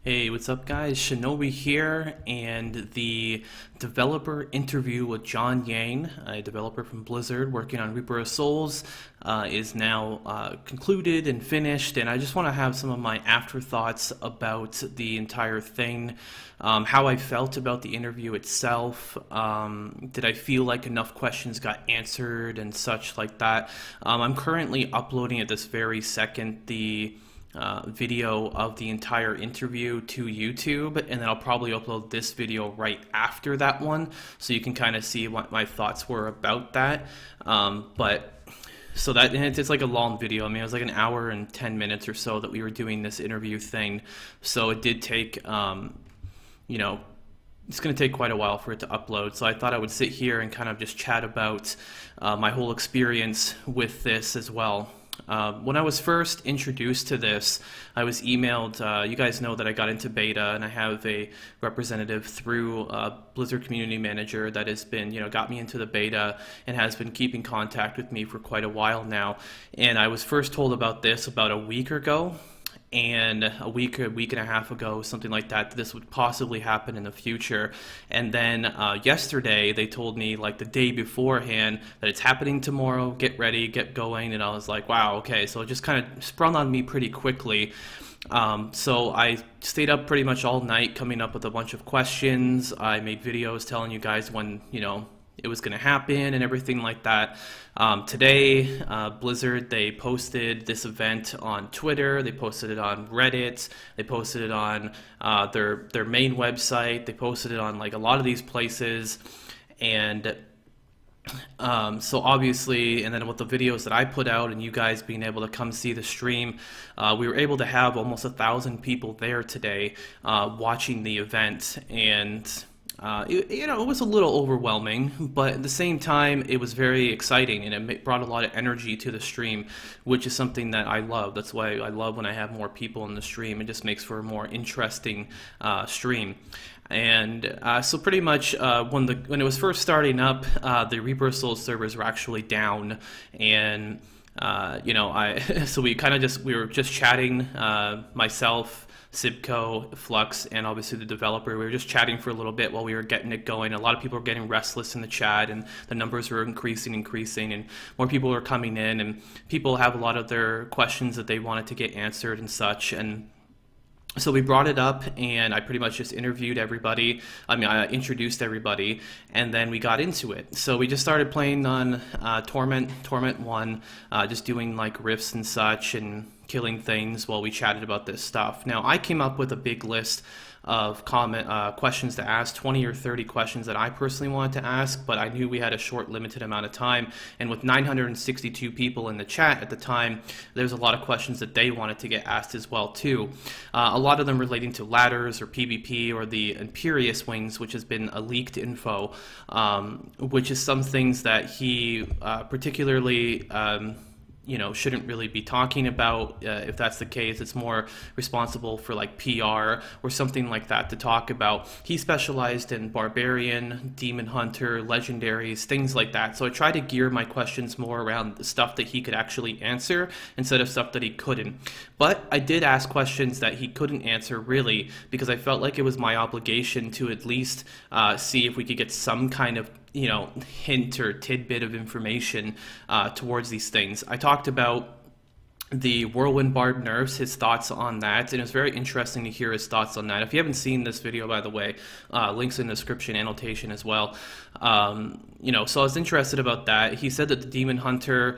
Hey, what's up guys? Shinobi here, and the developer interview with John Yang, a developer from Blizzard working on Reaper of Souls, is now concluded and finished, and I just want to have some of my afterthoughts about the entire thing, how I felt about the interview itself, did I feel like enough questions got answered and such like that. I'm currently uploading at this very second the video of the entire interview to YouTube, and then I'll probably upload this video right after that one, so you can kind of see what my thoughts were about that. So that, and it's like a long video. I mean, it was like an hour and 10 minutes or so that we were doing this interview thing, so it did take, you know, it's going to take quite a while for it to upload, so I thought I would sit here and kind of just chat about my whole experience with this as well. When I was first introduced to this, I was emailed, you guys know that I got into beta, and I have a representative through Blizzard Community Manager that has been, got me into the beta and has been keeping contact with me for quite a while now. And I was first told about this about a week ago, and a week and a half ago, something like that, this would possibly happen in the future. And then yesterday, they told me, like the day beforehand, that it's happening tomorrow, get ready, get going, and I was like, wow, okay, so it just kind of sprung on me pretty quickly. So I stayed up pretty much all night coming up with a bunch of questions. I made videos telling you guys when, it was going to happen and everything like that. Today, Blizzard, they posted this event on Twitter, they posted it on Reddit, they posted it on their main website, they posted it on like a lot of these places, and so obviously, and then with the videos that I put out and you guys being able to come see the stream, we were able to have almost 1,000 people there today watching the event, and it was a little overwhelming, but at the same time, it was very exciting, and it brought a lot of energy to the stream, which is something that I love. That's why I love when I have more people in the stream. It just makes for a more interesting stream. And so pretty much when it was first starting up, the Reaper of Souls servers were actually down, and so we were just chatting, myself, Sibco, Flux, and obviously the developer. We were just chatting for a little bit while we were getting it going. A lot of people were getting restless in the chat, and the numbers were increasing, and more people were coming in, and people have a lot of their questions that they wanted to get answered and such. And so we brought it up, and I pretty much just interviewed everybody. I introduced everybody, and then we got into it. So we just started playing on Torment 1, just doing like riffs and such, and killing things while we chatted about this stuff. Now, I came up with a big list of questions to ask, 20 or 30 questions that I personally wanted to ask, but I knew we had a short, limited amount of time, and with 962 people in the chat at the time, there's a lot of questions that they wanted to get asked as well too. A lot of them relating to ladders or PvP or the Imperious Wings, which has been a leaked info, which is some things that he particularly shouldn't really be talking about. If that's the case, it's more responsible for like PR or something like that to talk about. He specialized in Barbarian, Demon Hunter, Legendaries, things like that. So I tried to gear my questions more around the stuff that he could actually answer instead of stuff that he couldn't. But I did ask questions that he couldn't answer, really, because I felt like it was my obligation to at least see if we could get some kind of hint or tidbit of information towards these things. I talked about the Whirlwind Barb nerfs, his thoughts on that, and it was very interesting to hear his thoughts on that. If you haven't seen this video, by the way, links in the description, annotation as well. So I was interested about that. He said that the Demon Hunter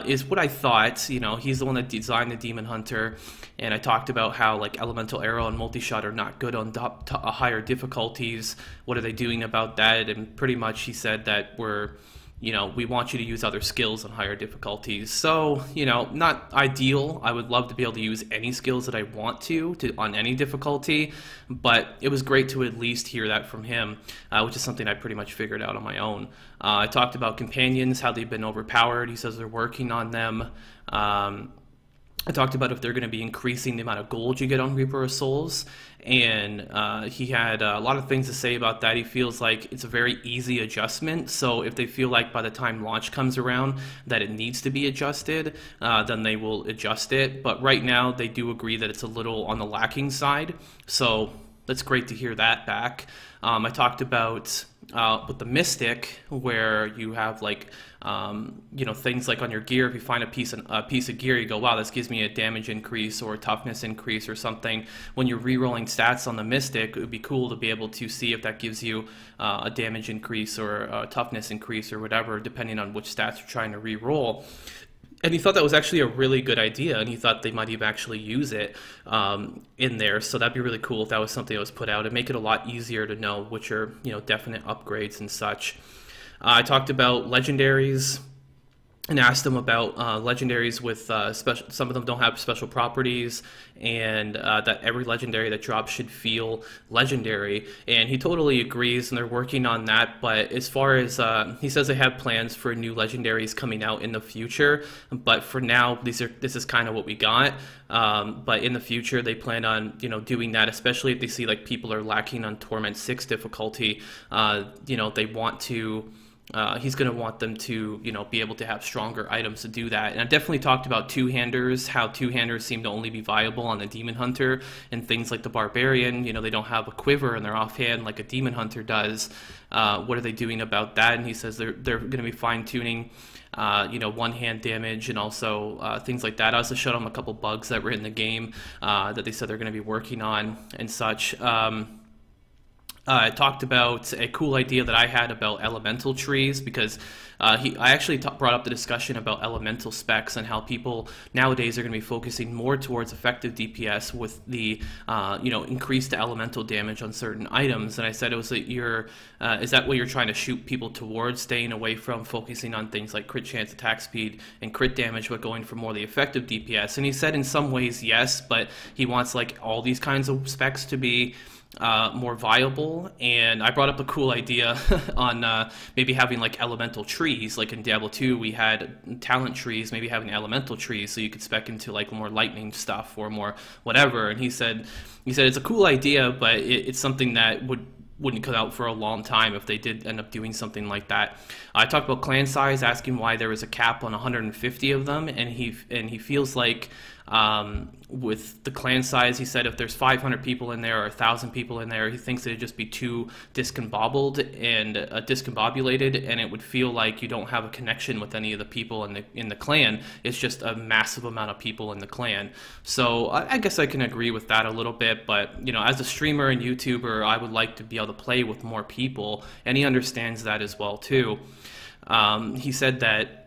is what I thought. He's the one that designed the Demon Hunter, and I talked about how like Elemental Arrow and Multi-Shot are not good on higher difficulties. What are they doing about that? And pretty much he said that we want you to use other skills on higher difficulties. So, not ideal. I would love to be able to use any skills that I want to on any difficulty, but it was great to at least hear that from him, which is something I pretty much figured out on my own. I talked about companions, how they've been overpowered. He says they're working on them. I talked about if they're going to be increasing the amount of gold you get on Reaper of Souls, and he had a lot of things to say about that. He feels like it's a very easy adjustment, so if they feel like by the time launch comes around that it needs to be adjusted, then they will adjust it. But right now they do agree that it's a little on the lacking side, so that's great to hear that back. I talked about with the Mystic, where you have like things like on your gear, if you find a piece of gear, you go, wow, this gives me a damage increase or a toughness increase or something. When you're re-rolling stats on the Mystic, it would be cool to be able to see if that gives you a damage increase or a toughness increase or whatever, depending on which stats you're trying to re-roll. And he thought that was actually a really good idea, and he thought they might even actually use it in there. So that'd be really cool if that was something that was put out, and make it a lot easier to know which are definite upgrades and such. I talked about legendaries and asked them about legendaries with some of them don't have special properties, and that every legendary that drops should feel legendary. And he totally agrees, and they're working on that. But as far as he says, they have plans for new legendaries coming out in the future. But for now, this is kind of what we got. But in the future, they plan on doing that, especially if they see like people are lacking on Torment 6 difficulty. They want to. He's going to want them to, be able to have stronger items to do that. And I definitely talked about two-handers, how two-handers seem to only be viable on the Demon Hunter, and things like the Barbarian, they don't have a quiver in their offhand like a Demon Hunter does. What are they doing about that? And he says they're going to be fine-tuning one-hand damage and also things like that. I also showed them a couple bugs that were in the game that they said they're going to be working on and such. I talked about a cool idea that I had about elemental trees, because I actually brought up the discussion about elemental specs and how people nowadays are going to be focusing more towards effective DPS with the increased elemental damage on certain items. And I said, is that what you're trying to shoot people towards, staying away from focusing on things like crit chance, attack speed, and crit damage, but going for more the effective DPS? And he said in some ways yes, but he wants like all these kinds of specs to be more viable. And I brought up a cool idea on maybe having like elemental trees. Like in Diablo 2 we had talent trees, maybe having elemental trees so you could spec into like more lightning stuff or more whatever. And he said it's a cool idea, but it's something that wouldn't come out for a long time if they did end up doing something like that. I talked about clan size, asking why there was a cap on 150 of them, and he feels like with the clan size, he said if there's 500 people in there or 1,000 people in there, he thinks it'd just be too discombobulated, and it would feel like you don't have a connection with any of the people in the clan. It's just a massive amount of people in the clan. So I guess I can agree with that a little bit, but as a streamer and YouTuber, I would like to be able to play with more people, and he understands that as well too. He said that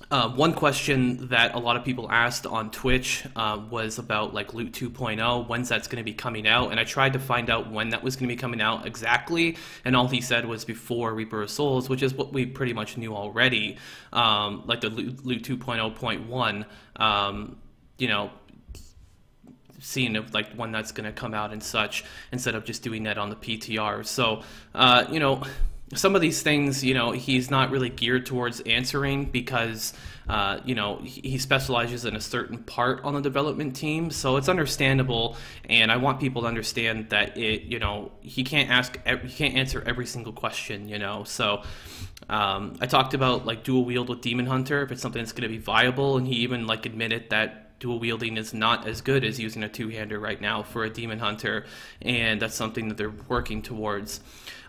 one question that a lot of people asked on Twitch was about like Loot 2.0, when's that's going to be coming out, and I tried to find out when that was going to be coming out exactly, and all he said was before Reaper of Souls, which is what we pretty much knew already, like the Loot 2.0.1, seeing of like when that's going to come out and such, instead of just doing that on the PTR. So some of these things, he's not really geared towards answering because, he specializes in a certain part on the development team. So it's understandable, and I want people to understand that he can't answer every single question, So I talked about like dual wield with Demon Hunter, if it's something that's going to be viable, and he even like admitted that dual wielding is not as good as using a two-hander right now for a Demon Hunter, and that's something that they're working towards.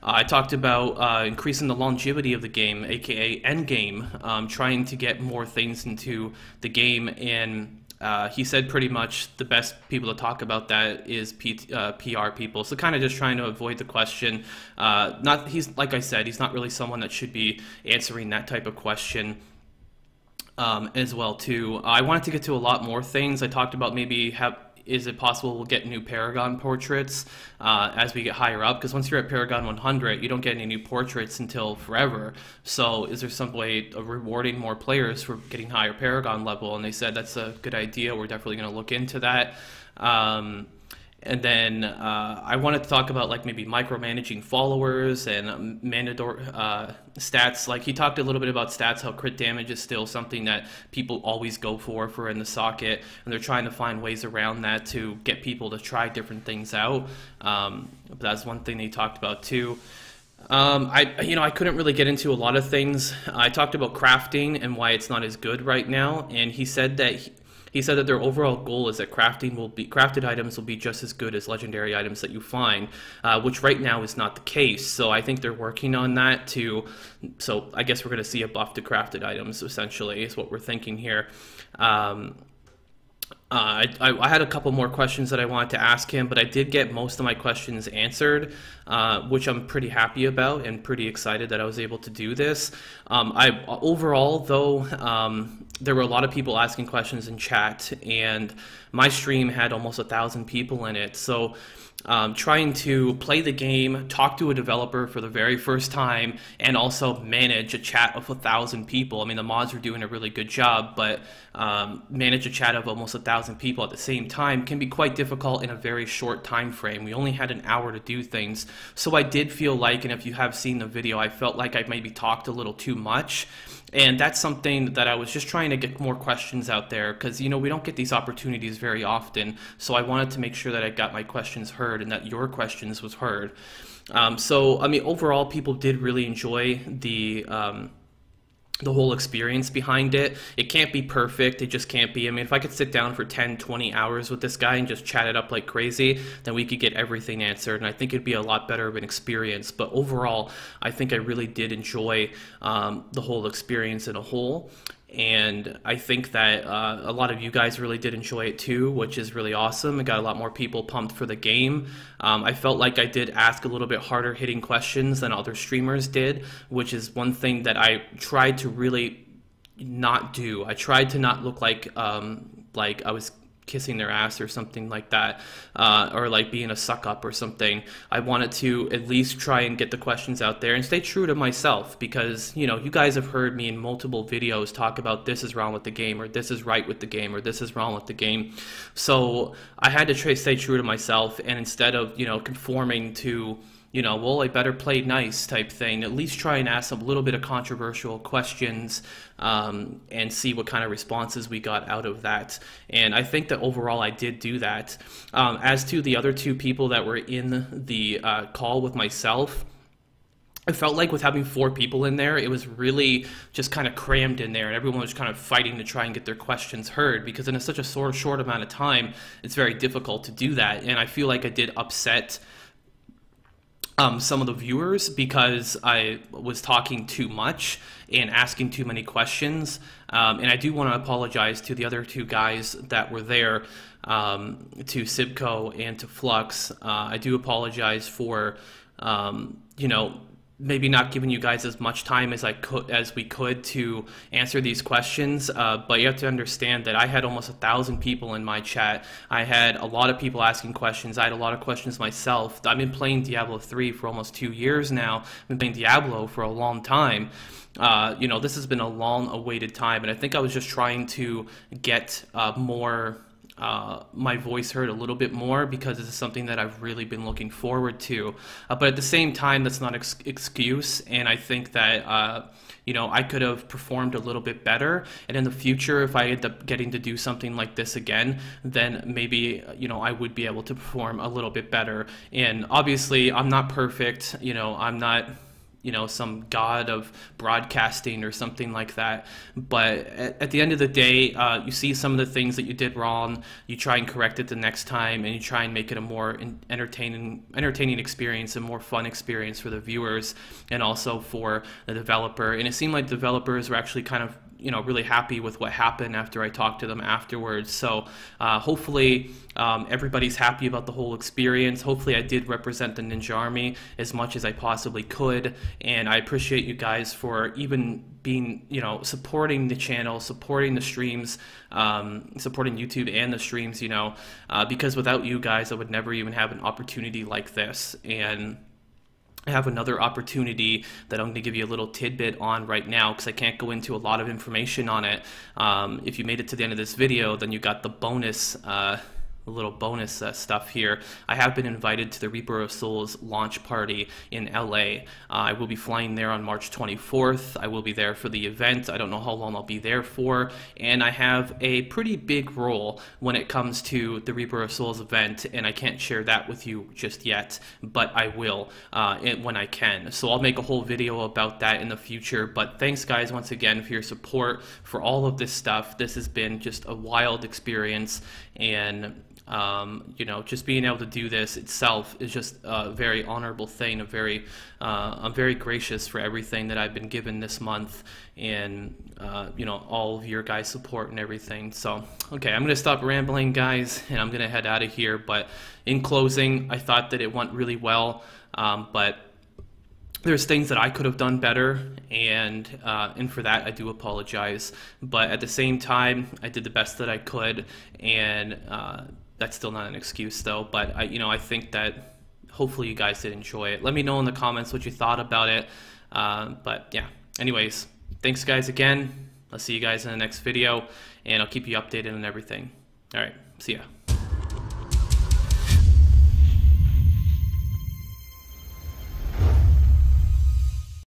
I talked about increasing the longevity of the game, aka endgame, trying to get more things into the game, and he said pretty much the best people to talk about that is PR people. So kind of just trying to avoid the question. He's like I said, he's not really someone that should be answering that type of question. As well too. I wanted to get to a lot more things. I talked about maybe is it possible we'll get new Paragon portraits as we get higher up? Because once you're at Paragon 100, you don't get any new portraits until forever. So is there some way of rewarding more players for getting higher Paragon level? And they said that's a good idea. We're definitely going to look into that. And then I wanted to talk about like maybe micromanaging followers and mandatory stats. Like he talked a little bit about stats, how crit damage is still something that people always go for in the socket, and they're trying to find ways around that to get people to try different things out. But that's one thing they talked about too. I couldn't really get into a lot of things. I talked about crafting and why it's not as good right now, and he said that their overall goal is that crafted items will be just as good as legendary items that you find, which right now is not the case. So I think they're working on that too. So I guess we're going to see a buff to crafted items, essentially, is what we're thinking here. I had a couple more questions that I wanted to ask him, but I did get most of my questions answered, which I'm pretty happy about and pretty excited that I was able to do this. Overall, though, there were a lot of people asking questions in chat, and my stream had almost 1,000 people in it. So trying to play the game, talk to a developer for the very first time, and also manage a chat of 1,000 people. I mean, the mods are doing a really good job, but manage a chat of almost 1,000 people at the same time can be quite difficult in a very short time frame. We only had an hour to do things, so I did feel like, and if you have seen the video, I felt like I maybe talked a little too much. And that's something that I was just trying to get more questions out there, because, you know, we don't get these opportunities very often. So I wanted to make sure that I got my questions heard and that your questions was heard. So, I mean, overall, people did really enjoy the whole experience behind it. It can't be perfect. It just can't be. I mean, if I could sit down for 10, 20 hours with this guy and just chat it up like crazy, then we could get everything answered, and I think it'd be a lot better of an experience. But overall, I think I really did enjoy the whole experience in a whole. And I think that a lot of you guys really did enjoy it too, which is really awesome. It got a lot more people pumped for the game. I felt like I did ask a little bit harder hitting questions than other streamers did, which is one thing that I tried to really not do. I tried to not look like I was kissing their ass or something like that, or like being a suck up or something. I wanted to at least try and get the questions out there and stay true to myself, because, you know, you guys have heard me in multiple videos talk about this is wrong with the game, or this is right with the game, or this is wrong with the game. So I had to stay true to myself, and instead of, you know, conforming to, you know, well, I better play nice type thing, at least try and ask a little bit of controversial questions and see what kind of responses we got out of that. And I think that overall I did do that. As to the other two people that were in the call with myself, I felt like with having 4 people in there, it was really just kind of crammed in there, and everyone was kind of fighting to try and get their questions heard, because in such a short amount of time, it's very difficult to do that. And I feel like I did upset some of the viewers, because I was talking too much and asking too many questions. And I do want to apologize to the other 2 guys that were there, to Sibco and to Flux. I do apologize for, you know, maybe not giving you guys as much time as we could to answer these questions, but you have to understand that I had almost 1,000 people in my chat. I had a lot of people asking questions. I had a lot of questions myself. I've been playing Diablo 3 for almost 2 years now. I've been playing Diablo for a long time. You know, this has been a long awaited time, and I think I was just trying to get my voice heard a little bit more, because this is something that I've really been looking forward to. But at the same time, that's not an excuse, and I think that you know, I could have performed a little bit better, and in the future, if I end up getting to do something like this again, then maybe, you know, I would be able to perform a little bit better. And obviously, I'm not perfect. You know, I'm not, you know, some god of broadcasting or something like that. But at the end of the day, you see some of the things that you did wrong, you try and correct it the next time, and you try and make it a more entertaining experience, a more fun experience for the viewers and also for the developer. And it seemed like developers were actually kind of, you know, really happy with what happened after I talked to them afterwards. So hopefully everybody's happy about the whole experience. Hopefully I did represent the Ninja Army as much as I possibly could, and I appreciate you guys for even being, you know, supporting the channel, supporting the streams, supporting YouTube and the streams, you know, because without you guys, I would never even have an opportunity like this. And I have another opportunity that I'm going to give you a little tidbit on right now, because I can't go into a lot of information on it. If you made it to the end of this video, then you got the bonus little bonus stuff here. I have been invited to the Reaper of Souls launch party in LA. I will be flying there on March 24th. I will be there for the event. I don't know how long I'll be there for, and I have a pretty big role when it comes to the Reaper of Souls event, and I can't share that with you just yet, but I will when I can. So I'll make a whole video about that in the future. But thanks guys once again for your support for all of this stuff. This has been just a wild experience, and you know, just being able to do this itself is just a very honorable thing. I'm very gracious for everything that I've been given this month, and you know, all of your guys' support and everything. So okay, I'm gonna stop rambling, guys, and I'm gonna head out of here. But in closing, I thought that it went really well, but there's things that I could have done better, and for that I do apologize. But at the same time, I did the best that I could, and that's still not an excuse though. But I think that hopefully you guys did enjoy it. Let me know in the comments what you thought about it. But yeah, anyways, thanks guys again. I'll see you guys in the next video, and I'll keep you updated on everything. All right, see ya.